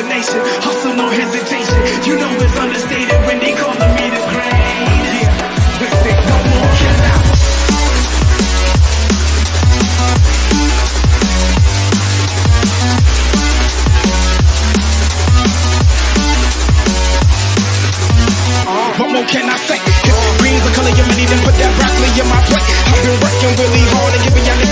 determination, hustle, no hesitation. You know it's understated when they calling me the greatest. Listen, no more can I. What more can I say? Green's the color of your money, then put that broccoli in my plate. I've been working really hard and giving y'all